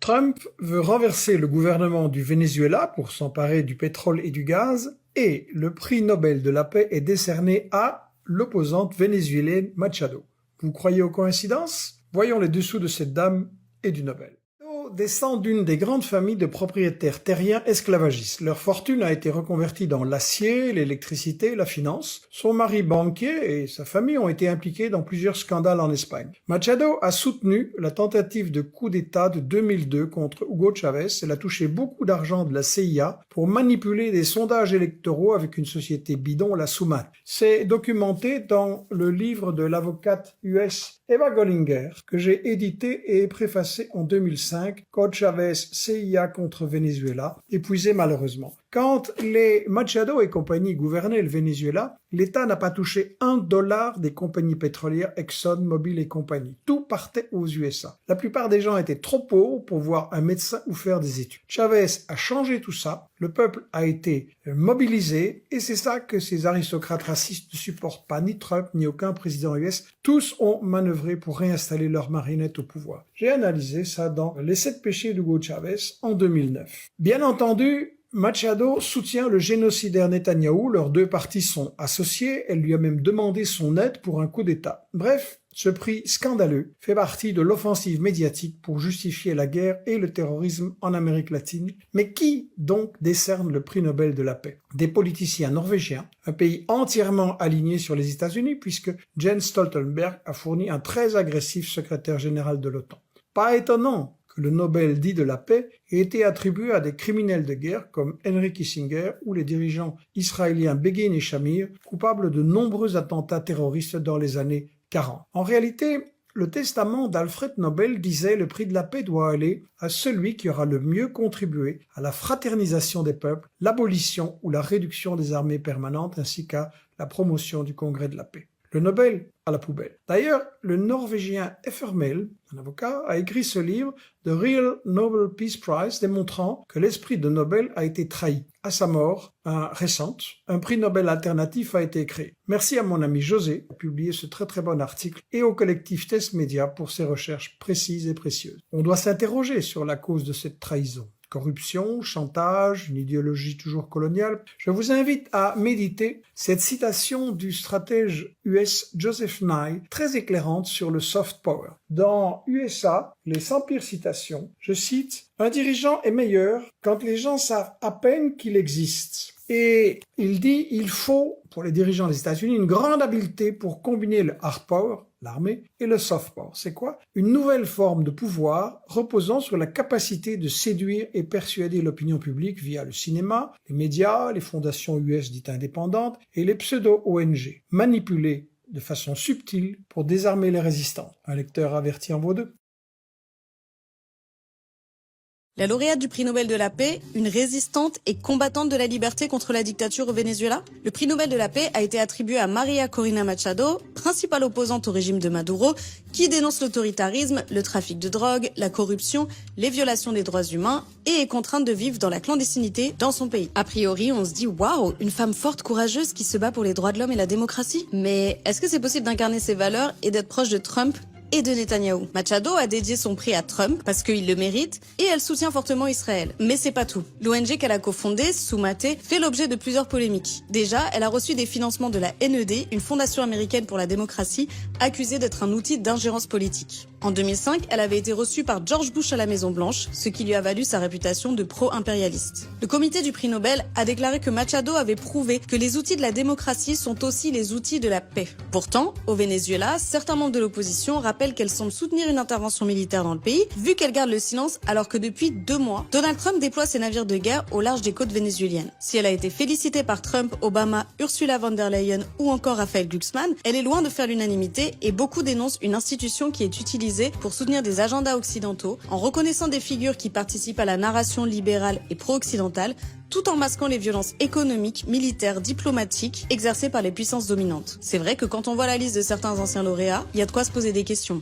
Trump veut renverser le gouvernement du Venezuela pour s'emparer du pétrole et du gaz, et le prix Nobel de la paix est décerné à l'opposante vénézuélienne Machado. Vous croyez aux coïncidences? Voyons les dessous de cette dame et du Nobel. Descend d'une des grandes familles de propriétaires terriens esclavagistes. Leur fortune a été reconvertie dans l'acier, l'électricité, la finance. Son mari banquier et sa famille ont été impliqués dans plusieurs scandales en Espagne. Machado a soutenu la tentative de coup d'État de 2002 contre Hugo Chavez. Elle a touché beaucoup d'argent de la CIA pour manipuler des sondages électoraux avec une société bidon, la Suman. C'est documenté dans le livre de l'avocate US Eva Gollinger, que j'ai édité et préfacé en 2005, Code Chavez, CIA contre Venezuela, épuisé malheureusement. Quand les Machado et compagnie gouvernaient le Venezuela, l'État n'a pas touché $1 des compagnies pétrolières Exxon, Mobil et compagnie. Tout partait aux USA. La plupart des gens étaient trop pauvres pour voir un médecin ou faire des études. Chavez a changé tout ça, le peuple a été mobilisé, et c'est ça que ces aristocrates racistes ne supportent pas, ni Trump, ni aucun président US. Tous ont manœuvré pour réinstaller leur marionnette au pouvoir. J'ai analysé ça dans Les 7 péchés d'Hugo Chavez en 2009. Bien entendu, Machado soutient le génocidaire Netanyahou, leurs deux partis sont associés, elle lui a même demandé son aide pour un coup d'État. Bref, ce prix scandaleux fait partie de l'offensive médiatique pour justifier la guerre et le terrorisme en Amérique latine. Mais qui donc décerne le prix Nobel de la paix? Des politiciens norvégiens, un pays entièrement aligné sur les États-Unis puisque Jens Stoltenberg a fourni un très agressif secrétaire général de l'OTAN. Pas étonnant que le Nobel dit de la paix ait été attribué à des criminels de guerre comme Henry Kissinger ou les dirigeants israéliens Begin et Shamir, coupables de nombreux attentats terroristes dans les années 40. En réalité, le testament d'Alfred Nobel disait le prix de la paix doit aller à celui qui aura le mieux contribué à la fraternisation des peuples, l'abolition ou la réduction des armées permanentes ainsi qu'à la promotion du Congrès de la paix. Le Nobel à la poubelle. D'ailleurs, le Norvégien Effermel, un avocat, a écrit ce livre The Real Nobel Peace Prize, démontrant que l'esprit de Nobel a été trahi. À sa mort récente, un prix Nobel alternatif a été créé. Merci à mon ami José qui a publié ce très bon article et au collectif Test Media pour ses recherches précises et précieuses. On doit s'interroger sur la cause de cette trahison. Corruption, chantage, une idéologie toujours coloniale. Je vous invite à méditer cette citation du stratège US Joseph Nye, très éclairante sur le soft power. Dans USA, les 100 pires citations, je cite « Un dirigeant est meilleur quand les gens savent à peine qu'il existe ». Et il dit « Il faut, pour les dirigeants des États-Unis, une grande habileté pour combiner le hard power » l'armée, et le soft power. C'est quoi? Une nouvelle forme de pouvoir reposant sur la capacité de séduire et persuader l'opinion publique via le cinéma, les médias, les fondations US dites indépendantes et les pseudo-ONG, manipulées de façon subtile pour désarmer les résistants. Un lecteur averti en vaut deux. La lauréate du prix Nobel de la paix, une résistante et combattante de la liberté contre la dictature au Venezuela. Le prix Nobel de la paix a été attribué à Maria Corina Machado, principale opposante au régime de Maduro, qui dénonce l'autoritarisme, le trafic de drogue, la corruption, les violations des droits humains et est contrainte de vivre dans la clandestinité dans son pays. A priori, on se dit « Waouh, une femme forte, courageuse qui se bat pour les droits de l'homme et la démocratie ». Mais est-ce que c'est possible d'incarner ces valeurs et d'être proche de Trump et de Netanyahou? Machado a dédié son prix à Trump parce qu'il le mérite et elle soutient fortement Israël. Mais c'est pas tout. L'ONG qu'elle a cofondée, Soumate, fait l'objet de plusieurs polémiques. Déjà, elle a reçu des financements de la NED, une fondation américaine pour la démocratie, accusée d'être un outil d'ingérence politique. En 2005, elle avait été reçue par George Bush à la Maison-Blanche, ce qui lui a valu sa réputation de pro-impérialiste. Le comité du prix Nobel a déclaré que Machado avait prouvé que les outils de la démocratie sont aussi les outils de la paix. Pourtant, au Venezuela, certains membres de l'opposition rappellent qu'elle semble soutenir une intervention militaire dans le pays, vu qu'elle garde le silence alors que depuis 2 mois, Donald Trump déploie ses navires de guerre au large des côtes vénézuéliennes. Si elle a été félicitée par Trump, Obama, Ursula von der Leyen ou encore Raphaël Glucksmann, elle est loin de faire l'unanimité et beaucoup dénoncent une institution qui est utilisée pour soutenir des agendas occidentaux en reconnaissant des figures qui participent à la narration libérale et pro-occidentale tout en masquant les violences économiques, militaires, diplomatiques exercées par les puissances dominantes. C'est vrai que quand on voit la liste de certains anciens lauréats, il y a de quoi se poser des questions.